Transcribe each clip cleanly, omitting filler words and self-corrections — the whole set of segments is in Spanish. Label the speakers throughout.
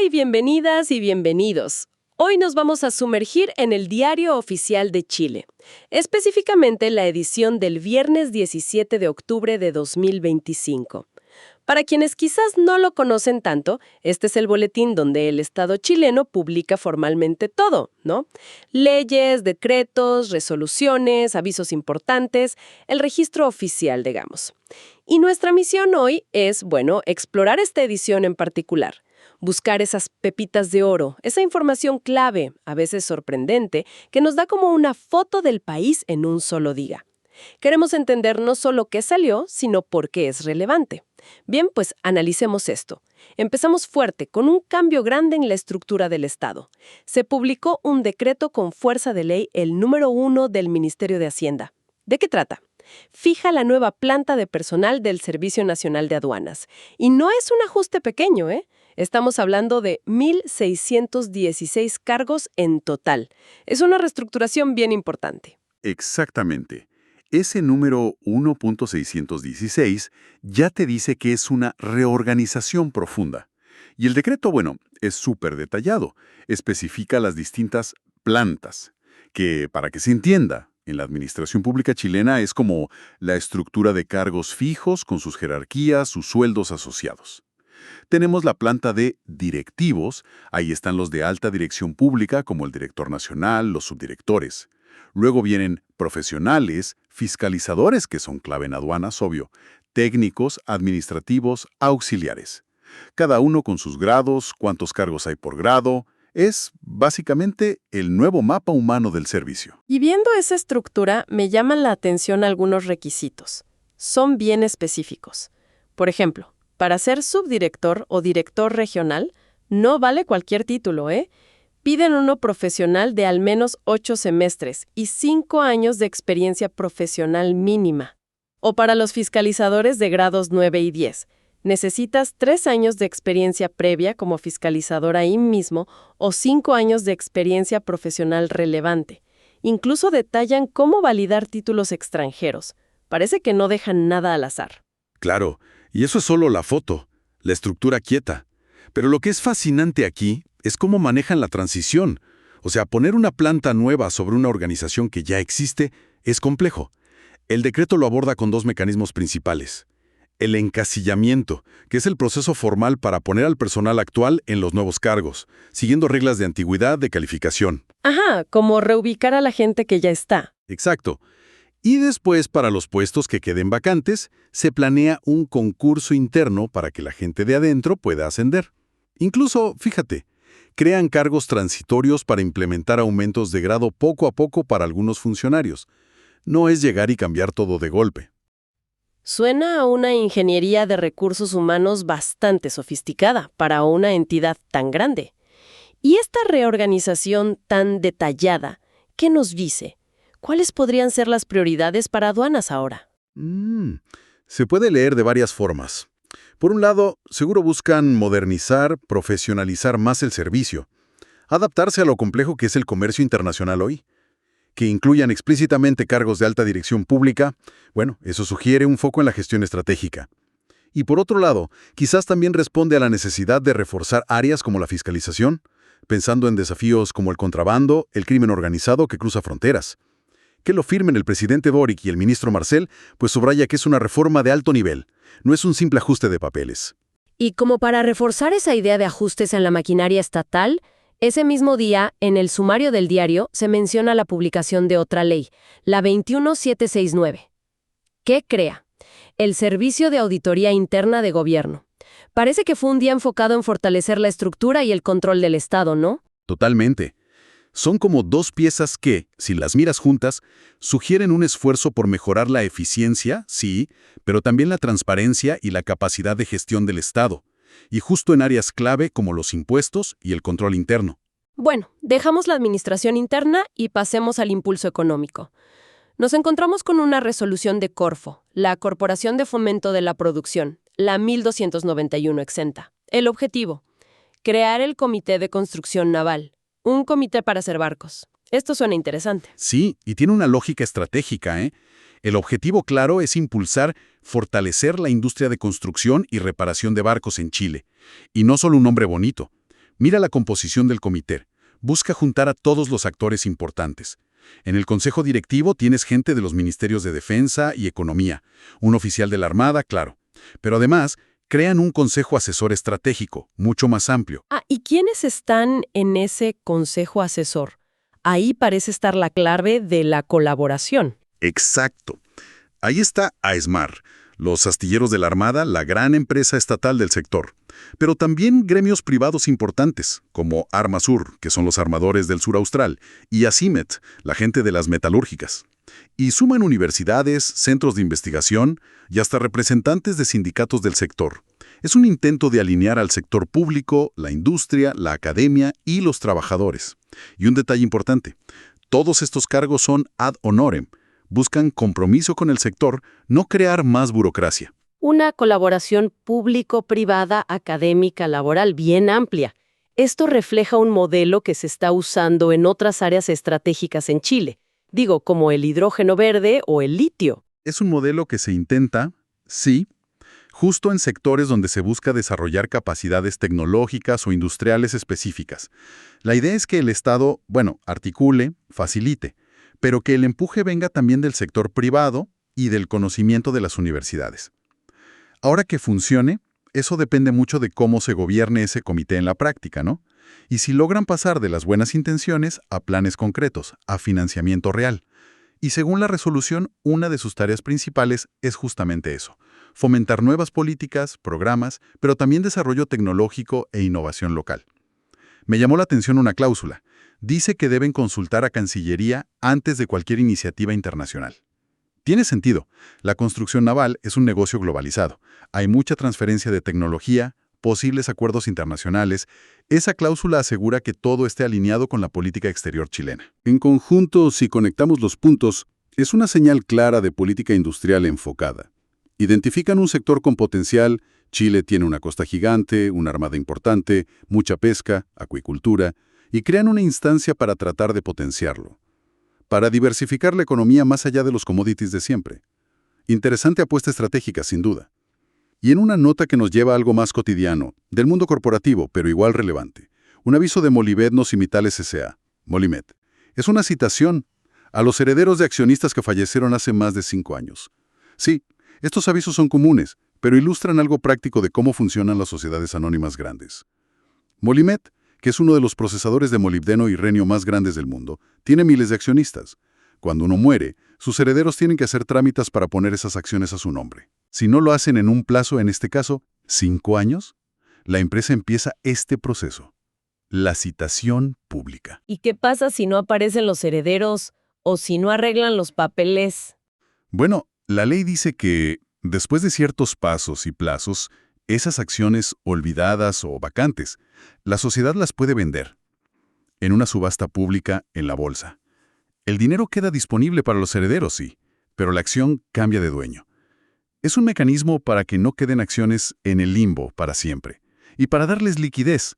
Speaker 1: y bienvenidas y bienvenidos. Hoy nos vamos a sumergir en el Diario Oficial de Chile, específicamente la edición del viernes 17 de octubre de 2025. Para quienes quizás no lo conocen tanto, este es el boletín donde el Estado chileno publica formalmente todo, ¿no? Leyes, decretos, resoluciones, avisos importantes, el registro oficial, digamos. Y nuestra misión hoy es, explorar esta edición en particular. Buscar esas pepitas de oro, esa información clave, a veces sorprendente, que nos da como una foto del país en un solo día. Queremos entender no solo qué salió, sino por qué es relevante. Bien, pues analicemos esto. Empezamos fuerte, con un cambio grande en la estructura del Estado. Se publicó un decreto con fuerza de ley, el número 1 del Ministerio de Hacienda. ¿De qué trata? Fija la nueva planta de personal del Servicio Nacional de Aduanas. Y no es un ajuste pequeño, ¿eh? Estamos hablando de 1.616 cargos en total. Es una reestructuración bien importante.
Speaker 2: Exactamente. Ese número 1.616 ya te dice que es una reorganización profunda. Y el decreto, es súper detallado. Especifica las distintas plantas, que, para que se entienda, en la administración pública chilena es como la estructura de cargos fijos con sus jerarquías, sus sueldos asociados. Tenemos la planta de directivos, ahí están los de alta dirección pública, como el director nacional, los subdirectores. Luego vienen profesionales, fiscalizadores, que son clave en aduanas, obvio, técnicos, administrativos, auxiliares. Cada uno con sus grados, cuántos cargos hay por grado. Es, básicamente, el nuevo mapa humano del servicio.
Speaker 1: Y viendo esa estructura, me llaman la atención algunos requisitos. Son bien específicos. Por ejemplo, para ser subdirector o director regional, no vale cualquier título, ¿eh? Piden uno profesional de al menos 8 semestres y 5 años de experiencia profesional mínima. O para los fiscalizadores de grados 9 y 10, necesitas 3 años de experiencia previa como fiscalizador ahí mismo o 5 años de experiencia profesional relevante. Incluso detallan cómo validar títulos extranjeros. Parece que no dejan nada al azar.
Speaker 3: Claro, y eso es solo la foto, la estructura quieta. Pero lo que es fascinante aquí es cómo manejan la transición. O sea, poner una planta nueva sobre una organización que ya existe es complejo. El decreto lo aborda con 2 mecanismos principales. El encasillamiento, que es el proceso formal para poner al personal actual en los nuevos cargos, siguiendo reglas de antigüedad de calificación.
Speaker 1: Ajá, como reubicar a la gente que ya está.
Speaker 3: Exacto. Y después, para los puestos que queden vacantes, se planea un concurso interno para que la gente de adentro pueda ascender. Incluso, fíjate, crean cargos transitorios para implementar aumentos de grado poco a poco para algunos funcionarios. No es llegar y cambiar todo de golpe.
Speaker 1: Suena a una ingeniería de recursos humanos bastante sofisticada para una entidad tan grande. Y esta reorganización tan detallada, ¿qué nos dice? ¿Cuáles podrían ser las prioridades para aduanas ahora?
Speaker 3: Se puede leer de varias formas. Por un lado, seguro buscan modernizar, profesionalizar más el servicio, adaptarse a lo complejo que es el comercio internacional hoy. Que incluyan explícitamente cargos de alta dirección pública, eso sugiere un foco en la gestión estratégica. Y por otro lado, quizás también responde a la necesidad de reforzar áreas como la fiscalización, pensando en desafíos como el contrabando, el crimen organizado que cruza fronteras. Que lo firmen el presidente Boric y el ministro Marcel, pues subraya que es una reforma de alto nivel, no es un simple ajuste de papeles.
Speaker 1: Y como para reforzar esa idea de ajustes en la maquinaria estatal, ese mismo día, en el sumario del diario, se menciona la publicación de otra ley, la 21769. ¿Qué crea? El Servicio de Auditoría Interna de Gobierno. Parece que fue un día enfocado en fortalecer la estructura y el control del Estado, ¿no?
Speaker 3: Totalmente. Son como 2 piezas que, si las miras juntas, sugieren un esfuerzo por mejorar la eficiencia, sí, pero también la transparencia y la capacidad de gestión del Estado. Y justo en áreas clave como los impuestos y el control interno.
Speaker 1: Bueno, dejamos la administración interna y pasemos al impulso económico. Nos encontramos con una resolución de Corfo, la Corporación de Fomento de la Producción, la 1291 exenta. El objetivo: crear el Comité de Construcción Naval, un comité para hacer barcos. Esto suena interesante.
Speaker 3: Sí, y tiene una lógica estratégica, ¿eh? El objetivo claro es impulsar, fortalecer la industria de construcción y reparación de barcos en Chile. Y no solo un nombre bonito. Mira la composición del comité. Busca juntar a todos los actores importantes. En el consejo directivo tienes gente de los ministerios de Defensa y Economía, un oficial de la Armada, claro. Pero además, crean un consejo asesor estratégico, mucho más amplio.
Speaker 1: ¿Y quiénes están en ese consejo asesor? Ahí parece estar la clave de la colaboración.
Speaker 3: Exacto. Ahí está AESMAR, los astilleros de la Armada, la gran empresa estatal del sector. Pero también gremios privados importantes, como Armasur, que son los armadores del sur austral, y ACIMET, la gente de las metalúrgicas. Y suman universidades, centros de investigación y hasta representantes de sindicatos del sector. Es un intento de alinear al sector público, la industria, la academia y los trabajadores. Y un detalle importante, todos estos cargos son ad honorem, buscan compromiso con el sector, no crear más burocracia.
Speaker 1: Una colaboración público-privada, académica, laboral bien amplia. Esto refleja un modelo que se está usando en otras áreas estratégicas en Chile. Digo, como el hidrógeno verde o el litio.
Speaker 3: Es un modelo que se intenta, sí, justo en sectores donde se busca desarrollar capacidades tecnológicas o industriales específicas. La idea es que el Estado, articule, facilite, pero que el empuje venga también del sector privado y del conocimiento de las universidades. Ahora que funcione, eso depende mucho de cómo se gobierne ese comité en la práctica, ¿no? Y si logran pasar de las buenas intenciones a planes concretos, a financiamiento real. Y según la resolución, una de sus tareas principales es justamente eso, fomentar nuevas políticas, programas, pero también desarrollo tecnológico e innovación local. Me llamó la atención una cláusula. Dice que deben consultar a Cancillería antes de cualquier iniciativa internacional. Tiene sentido. La construcción naval es un negocio globalizado. Hay mucha transferencia de tecnología, posibles acuerdos internacionales. Esa cláusula asegura que todo esté alineado con la política exterior chilena. En conjunto, si conectamos los puntos, es una señal clara de política industrial enfocada. Identifican un sector con potencial. Chile tiene una costa gigante, una armada importante, mucha pesca, acuicultura, y crean una instancia para tratar de potenciarlo. Para diversificar la economía más allá de los commodities de siempre. Interesante apuesta estratégica, sin duda. Y en una nota que nos lleva a algo más cotidiano, del mundo corporativo, pero igual relevante. Un aviso de Molibetnos y Mitales S.A., Molimet. Es una citación a los herederos de accionistas que fallecieron hace más de 5 años. Sí, estos avisos son comunes, pero ilustran algo práctico de cómo funcionan las sociedades anónimas grandes. Molimet, que es uno de los procesadores de molibdeno y renio más grandes del mundo, tiene miles de accionistas. Cuando uno muere, sus herederos tienen que hacer trámites para poner esas acciones a su nombre. Si no lo hacen en un plazo, en este caso, 5 años, la empresa empieza este proceso. La citación pública.
Speaker 1: ¿Y qué pasa si no aparecen los herederos o si no arreglan los papeles?
Speaker 3: Bueno, la ley dice que, después de ciertos pasos y plazos, esas acciones olvidadas o vacantes, la sociedad las puede vender. En una subasta pública en la bolsa. El dinero queda disponible para los herederos, sí, pero la acción cambia de dueño. Es un mecanismo para que no queden acciones en el limbo para siempre. Y para darles liquidez,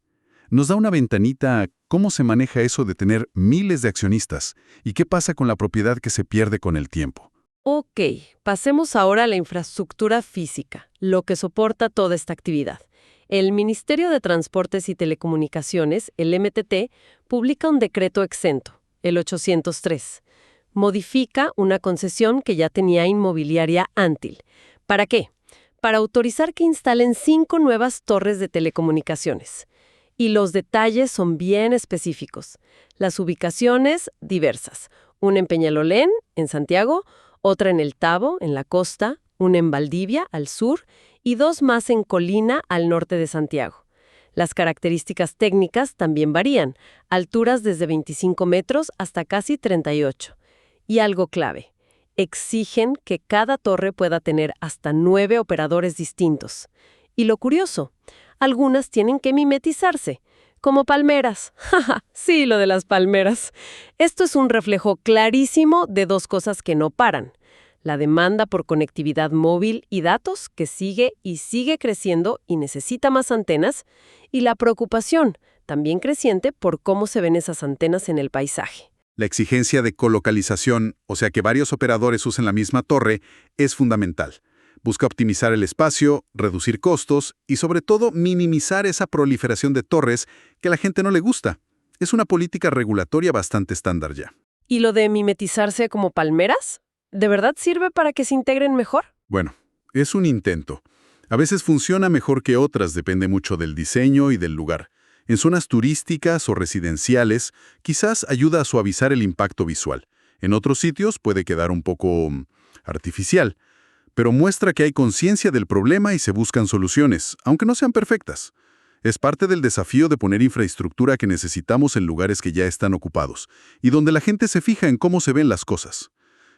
Speaker 3: nos da una ventanita a cómo se maneja eso de tener miles de accionistas y qué pasa con la propiedad que se pierde con el tiempo.
Speaker 1: Ok, pasemos ahora a la infraestructura física, lo que soporta toda esta actividad. El Ministerio de Transportes y Telecomunicaciones, el MTT, publica un decreto exento, el 803. Modifica una concesión que ya tenía Inmobiliaria Antil. ¿Para qué? Para autorizar que instalen 5 nuevas torres de telecomunicaciones. Y los detalles son bien específicos. Las ubicaciones diversas. Una en Peñalolén, en Santiago, otra en El Tabo, en la costa, una en Valdivia, al sur, y 2 más en Colina, al norte de Santiago. Las características técnicas también varían, alturas desde 25 metros hasta casi 38. Y algo clave, exigen que cada torre pueda tener hasta 9 operadores distintos. Y lo curioso, algunas tienen que mimetizarse, como palmeras. Sí, lo de las palmeras. Esto es un reflejo clarísimo de 2 cosas que no paran. La demanda por conectividad móvil y datos, que sigue y sigue creciendo y necesita más antenas, y la preocupación, también creciente, por cómo se ven esas antenas en el paisaje.
Speaker 2: La exigencia de colocalización, o sea que varios operadores usen la misma torre, es fundamental.
Speaker 3: Busca optimizar el espacio, reducir costos y sobre todo minimizar esa proliferación de torres que a la gente no le gusta. Es una política regulatoria bastante estándar ya.
Speaker 1: ¿Y lo de mimetizarse como palmeras? ¿De verdad sirve para que se integren mejor?
Speaker 3: Bueno, es un intento. A veces funciona mejor que otras, depende mucho del diseño y del lugar. En zonas turísticas o residenciales, quizás ayuda a suavizar el impacto visual. En otros sitios puede quedar un poco artificial, pero muestra que hay conciencia del problema y se buscan soluciones, aunque no sean perfectas. Es parte del desafío de poner infraestructura que necesitamos en lugares que ya están ocupados, y donde la gente se fija en cómo se ven las cosas.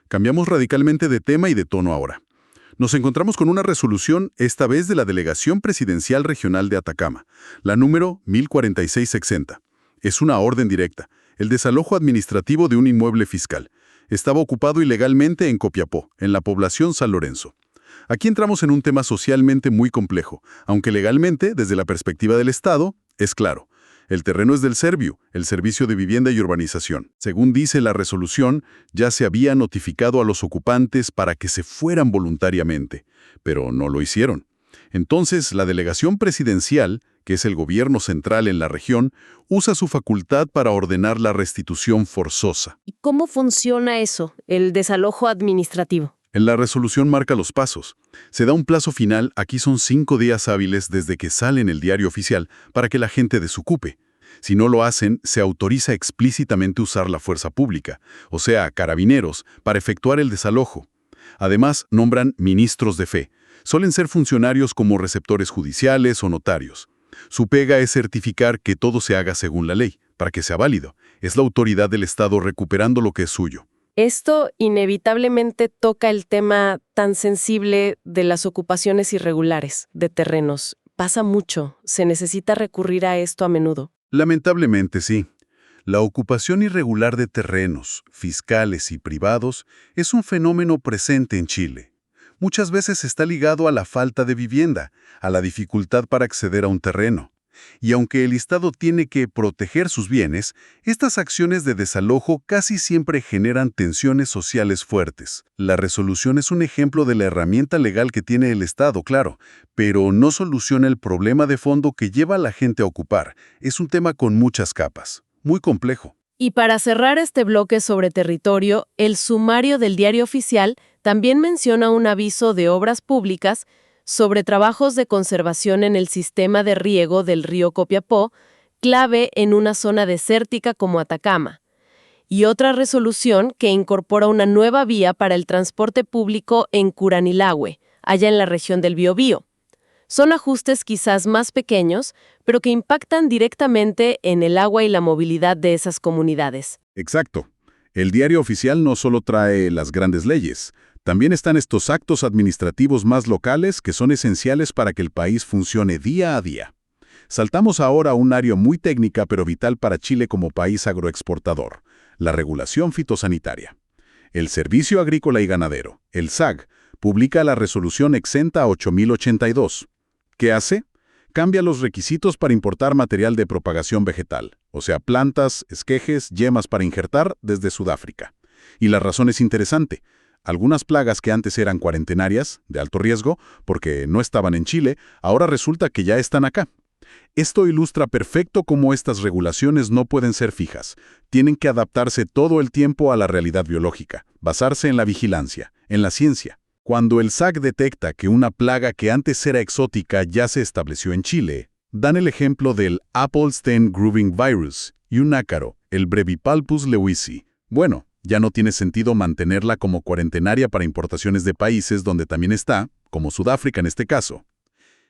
Speaker 3: Cambiamos radicalmente de tema y de tono ahora. Nos encontramos con una resolución, esta vez de la Delegación Presidencial Regional de Atacama, la número 104660. Es una orden directa, el desalojo administrativo de un inmueble fiscal. Estaba ocupado ilegalmente en Copiapó, en la población San Lorenzo. Aquí entramos en un tema socialmente muy complejo, aunque legalmente, desde la perspectiva del Estado, es claro. El terreno es del Serviu, el Servicio de Vivienda y Urbanización. Según dice la resolución, ya se había notificado a los ocupantes para que se fueran voluntariamente, pero no lo hicieron. Entonces, la delegación presidencial, que es el gobierno central en la región, usa su facultad para ordenar la restitución forzosa.
Speaker 1: ¿Y cómo funciona eso, el desalojo administrativo?
Speaker 3: En la resolución marca los pasos. Se da un plazo final, aquí son 5 días hábiles desde que sale en el diario oficial, para que la gente desocupe. Si no lo hacen, se autoriza explícitamente usar la fuerza pública, o sea, carabineros, para efectuar el desalojo. Además, nombran ministros de fe. Suelen ser funcionarios como receptores judiciales o notarios. Su pega es certificar que todo se haga según la ley, para que sea válido. Es la autoridad del Estado recuperando lo que es suyo.
Speaker 1: Esto inevitablemente toca el tema tan sensible de las ocupaciones irregulares de terrenos. Pasa mucho, se necesita recurrir a esto a menudo.
Speaker 3: Lamentablemente sí. La ocupación irregular de terrenos, fiscales y privados, es un fenómeno presente en Chile. Muchas veces está ligado a la falta de vivienda, a la dificultad para acceder a un terreno. Y aunque el Estado tiene que proteger sus bienes, estas acciones de desalojo casi siempre generan tensiones sociales fuertes. La resolución es un ejemplo de la herramienta legal que tiene el Estado, claro, pero no soluciona el problema de fondo que lleva a la gente a ocupar. Es un tema con muchas capas, muy complejo.
Speaker 1: Y para cerrar este bloque sobre territorio, el sumario del Diario Oficial también menciona un aviso de obras públicas sobre trabajos de conservación en el sistema de riego del río Copiapó, clave en una zona desértica como Atacama, y otra resolución que incorpora una nueva vía para el transporte público en Curanilahue, allá en la región del Biobío. Son ajustes quizás más pequeños, pero que impactan directamente en el agua y la movilidad de esas comunidades.
Speaker 3: Exacto. El Diario Oficial no solo trae las grandes leyes, también están estos actos administrativos más locales que son esenciales para que el país funcione día a día. Saltamos ahora a un área muy técnica pero vital para Chile como país agroexportador, la regulación fitosanitaria. El Servicio Agrícola y Ganadero, el SAG, publica la resolución exenta 8082. ¿Qué hace? Cambia los requisitos para importar material de propagación vegetal, o sea, plantas, esquejes, yemas para injertar desde Sudáfrica. Y la razón es interesante. Algunas plagas que antes eran cuarentenarias, de alto riesgo, porque no estaban en Chile, ahora resulta que ya están acá. Esto ilustra perfecto cómo estas regulaciones no pueden ser fijas. Tienen que adaptarse todo el tiempo a la realidad biológica, basarse en la vigilancia, en la ciencia. Cuando el SAC detecta que una plaga que antes era exótica ya se estableció en Chile, dan el ejemplo del Apple Stem Grooving Virus y un ácaro, el Brevipalpus lewisi. Bueno, ya no tiene sentido mantenerla como cuarentenaria para importaciones de países donde también está, como Sudáfrica en este caso.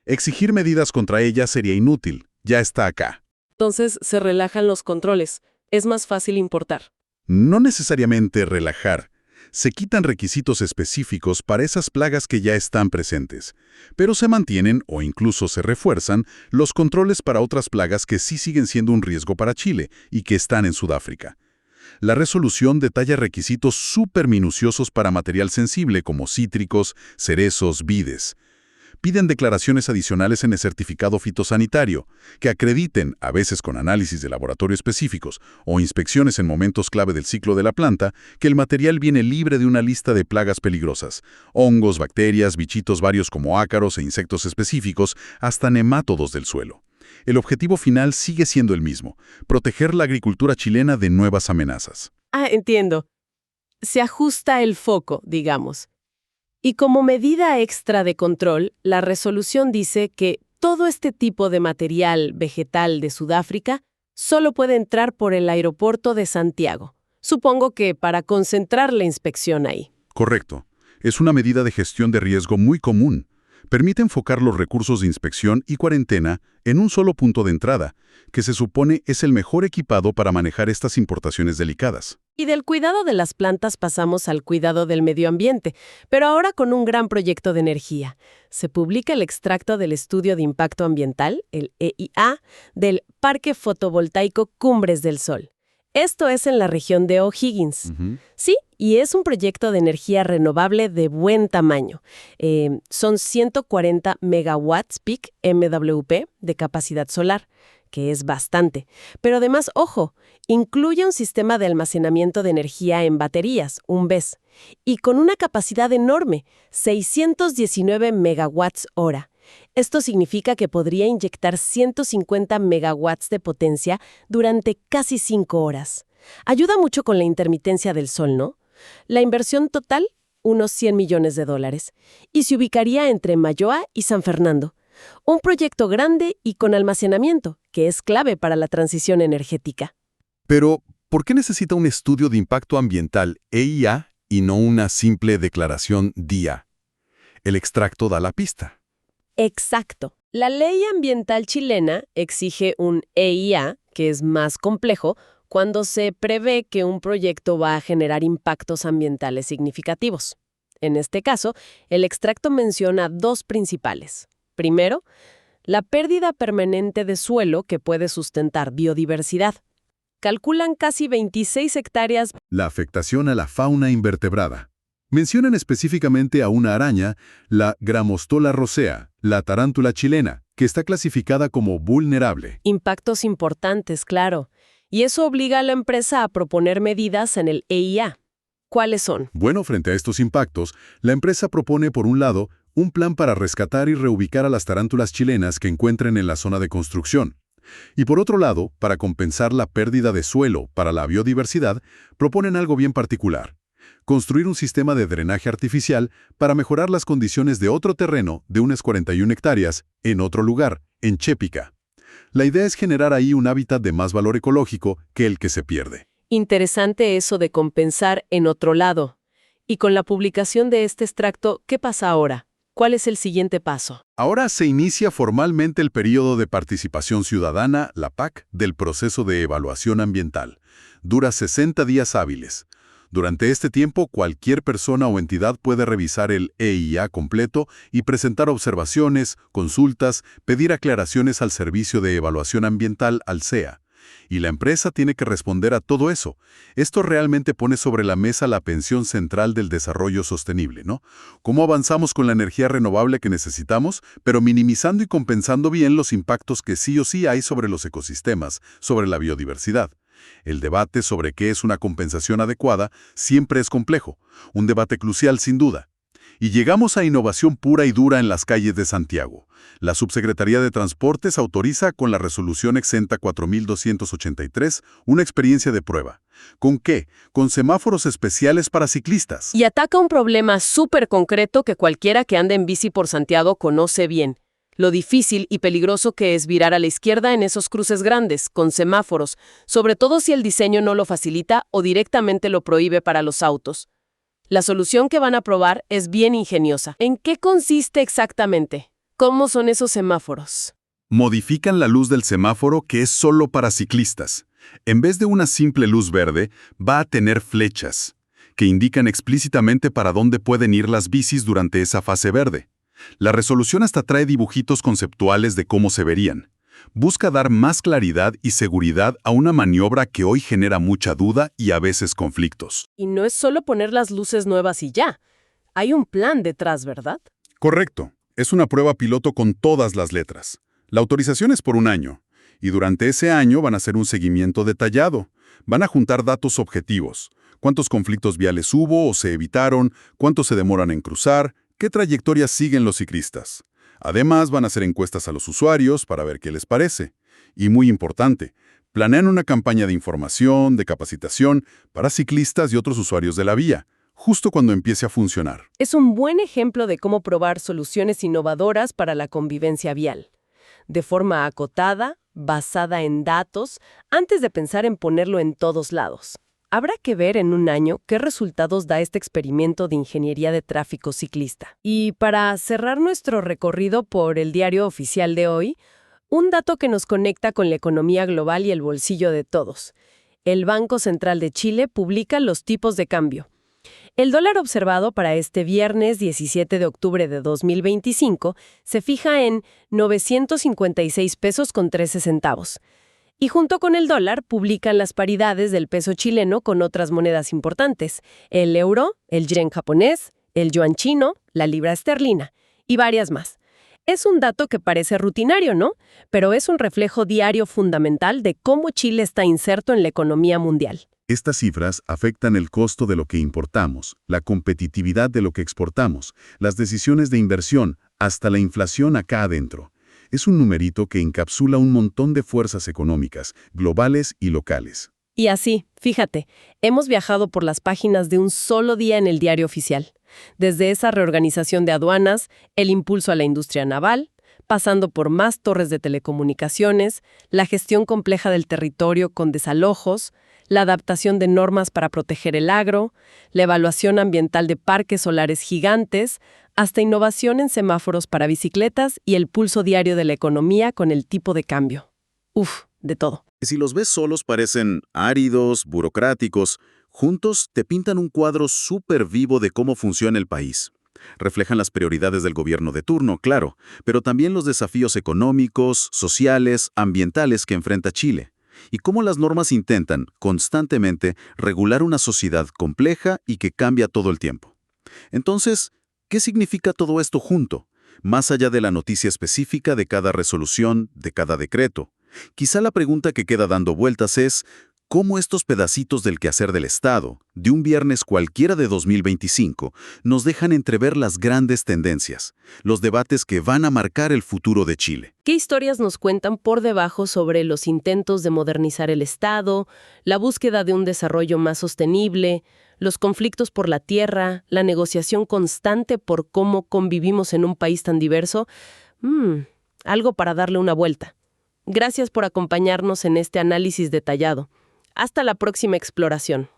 Speaker 3: Exigir medidas contra ella sería inútil, ya está acá.
Speaker 1: Entonces se relajan los controles, es más fácil importar.
Speaker 3: No necesariamente relajar. Se quitan requisitos específicos para esas plagas que ya están presentes, pero se mantienen o incluso se refuerzan los controles para otras plagas que sí siguen siendo un riesgo para Chile y que están en Sudáfrica. La resolución detalla requisitos súper minuciosos para material sensible como cítricos, cerezos, vides. piden declaraciones adicionales en el certificado fitosanitario, que acrediten, a veces con análisis de laboratorio específicos o inspecciones en momentos clave del ciclo de la planta, que el material viene libre de una lista de plagas peligrosas, hongos, bacterias, bichitos varios como ácaros e insectos específicos, hasta nemátodos del suelo. El objetivo final sigue siendo el mismo: proteger la agricultura chilena de nuevas amenazas.
Speaker 1: Ah, entiendo. Se ajusta el foco, digamos. Y como medida extra de control, la resolución dice que todo este tipo de material vegetal de Sudáfrica solo puede entrar por el aeropuerto de Santiago. Supongo que para concentrar la inspección ahí.
Speaker 3: Correcto. Es una medida de gestión de riesgo muy común. Permite enfocar los recursos de inspección y cuarentena en un solo punto de entrada, que se supone es el mejor equipado para manejar estas importaciones delicadas.
Speaker 1: Y del cuidado de las plantas pasamos al cuidado del medio ambiente, pero ahora con un gran proyecto de energía. Se publica el extracto del Estudio de Impacto Ambiental, el EIA, del Parque Fotovoltaico Cumbres del Sol. Esto es en la región de O'Higgins. Sí, y es un proyecto de energía renovable de buen tamaño. Son 140 megawatts peak MWP de capacidad solar, que es bastante. Pero además, ojo, incluye un sistema de almacenamiento de energía en baterías, un BESS, y con una capacidad enorme, 619 megawatts hora. Esto significa que podría inyectar 150 megawatts de potencia durante casi 5 horas. Ayuda mucho con la intermitencia del sol, ¿no? La inversión total, unos $100 millones, y se ubicaría entre Malloa y San Fernando. Un proyecto grande y con almacenamiento, que es clave para la transición energética.
Speaker 3: Pero, ¿por qué necesita un estudio de impacto ambiental EIA y no una simple declaración DIA? El extracto da la pista.
Speaker 1: Exacto. La ley ambiental chilena exige un EIA, que es más complejo, cuando se prevé que un proyecto va a generar impactos ambientales significativos. En este caso, el extracto menciona 2 principales. Primero, la pérdida permanente de suelo que puede sustentar biodiversidad. Calculan casi 26 hectáreas.
Speaker 3: La afectación a la fauna invertebrada. Mencionan específicamente a una araña, la Gramostola rosea, la tarántula chilena, que está clasificada como vulnerable.
Speaker 1: Impactos importantes, claro. Y eso obliga a la empresa a proponer medidas en el EIA. ¿Cuáles son?
Speaker 3: Bueno, frente a estos impactos, la empresa propone, por un lado, un plan para rescatar y reubicar a las tarántulas chilenas que encuentren en la zona de construcción. Y por otro lado, para compensar la pérdida de suelo para la biodiversidad, proponen algo bien particular: construir un sistema de drenaje artificial para mejorar las condiciones de otro terreno de unas 41 hectáreas en otro lugar, en Chépica. La idea es generar ahí un hábitat de más valor ecológico que el que se pierde.
Speaker 1: Interesante eso de compensar en otro lado. Y con la publicación de este extracto, ¿qué pasa ahora? ¿Cuál es el siguiente paso?
Speaker 3: Ahora se inicia formalmente el periodo de participación ciudadana, la PAC, del proceso de evaluación ambiental. Dura 60 días hábiles. Durante este tiempo, cualquier persona o entidad puede revisar el EIA completo y presentar observaciones, consultas, pedir aclaraciones al Servicio de Evaluación Ambiental, al SEA. Y la empresa tiene que responder a todo eso. Esto realmente pone sobre la mesa la pensión central del desarrollo sostenible, ¿no? ¿Cómo avanzamos con la energía renovable que necesitamos, pero minimizando y compensando bien los impactos que sí o sí hay sobre los ecosistemas, sobre la biodiversidad? El debate sobre qué es una compensación adecuada siempre es complejo, un debate crucial sin duda. Y llegamos a innovación pura y dura en las calles de Santiago. La Subsecretaría de Transportes autoriza con la Resolución Exenta 4283 una experiencia de prueba. ¿Con qué? Con semáforos especiales para ciclistas.
Speaker 1: Y ataca un problema súper concreto que cualquiera que ande en bici por Santiago conoce bien: lo difícil y peligroso que es virar a la izquierda en esos cruces grandes, con semáforos, sobre todo si el diseño no lo facilita o directamente lo prohíbe para los autos. La solución que van a probar es bien ingeniosa. ¿En qué consiste exactamente? ¿Cómo son esos semáforos?
Speaker 3: Modifican la luz del semáforo, que es solo para ciclistas. En vez de una simple luz verde, va a tener flechas, que indican explícitamente para dónde pueden ir las bicis durante esa fase verde. La resolución hasta trae dibujitos conceptuales de cómo se verían. Busca dar más claridad y seguridad a una maniobra que hoy genera mucha duda y a veces conflictos.
Speaker 1: Y no es solo poner las luces nuevas y ya. Hay un plan detrás, ¿verdad?
Speaker 3: Correcto. Es una prueba piloto con todas las letras. La autorización es por 1 año, y durante ese año van a hacer un seguimiento detallado. Van a juntar datos objetivos. ¿Cuántos conflictos viales hubo o se evitaron? ¿Cuántos se demoran en cruzar? ¿Qué trayectorias siguen los ciclistas? Además, van a hacer encuestas a los usuarios para ver qué les parece. Y muy importante, planean una campaña de información, de capacitación para ciclistas y otros usuarios de la vía, justo cuando empiece a funcionar.
Speaker 1: Es un buen ejemplo de cómo probar soluciones innovadoras para la convivencia vial, de forma acotada, basada en datos, antes de pensar en ponerlo en todos lados. Habrá que ver en 1 año qué resultados da este experimento de ingeniería de tráfico ciclista. Y para cerrar nuestro recorrido por el diario oficial de hoy, un dato que nos conecta con la economía global y el bolsillo de todos. El Banco Central de Chile publica los tipos de cambio. El dólar observado para este viernes 17 de octubre de 2025 se fija en 956 pesos con 13 centavos. Y junto con el dólar publican las paridades del peso chileno con otras monedas importantes, el euro, el yen japonés, el yuan chino, la libra esterlina y varias más. Es un dato que parece rutinario, ¿no? Pero es un reflejo diario fundamental de cómo Chile está inserto en la economía mundial.
Speaker 3: Estas cifras afectan el costo de lo que importamos, la competitividad de lo que exportamos, las decisiones de inversión, hasta la inflación acá adentro. Es un numerito que encapsula un montón de fuerzas económicas, globales y locales.
Speaker 1: Y así, fíjate, hemos viajado por las páginas de un solo día en el diario oficial. Desde esa reorganización de aduanas, el impulso a la industria naval, pasando por más torres de telecomunicaciones, la gestión compleja del territorio con desalojos, la adaptación de normas para proteger el agro, la evaluación ambiental de parques solares gigantes, hasta innovación en semáforos para bicicletas y el pulso diario de la economía con el tipo de cambio. Uf, de todo.
Speaker 4: Si los ves solos parecen áridos, burocráticos. Juntos te pintan un cuadro súper vivo de cómo funciona el país. Reflejan las prioridades del gobierno de turno, claro, pero también los desafíos económicos, sociales, ambientales que enfrenta Chile. Y cómo las normas intentan, constantemente, regular una sociedad compleja y que cambia todo el tiempo. Entonces, ¿qué significa todo esto junto? Más allá de la noticia específica de cada resolución, de cada decreto. Quizá la pregunta que queda dando vueltas es, ¿cómo estos pedacitos del quehacer del Estado, de un viernes cualquiera de 2025, nos dejan entrever las grandes tendencias, los debates que van a marcar el futuro de Chile?
Speaker 1: ¿Qué historias nos cuentan por debajo sobre los intentos de modernizar el Estado, la búsqueda de un desarrollo más sostenible, los conflictos por la tierra, la negociación constante por cómo convivimos en un país tan diverso? Algo para darle una vuelta. Gracias por acompañarnos en este análisis detallado. Hasta la próxima exploración.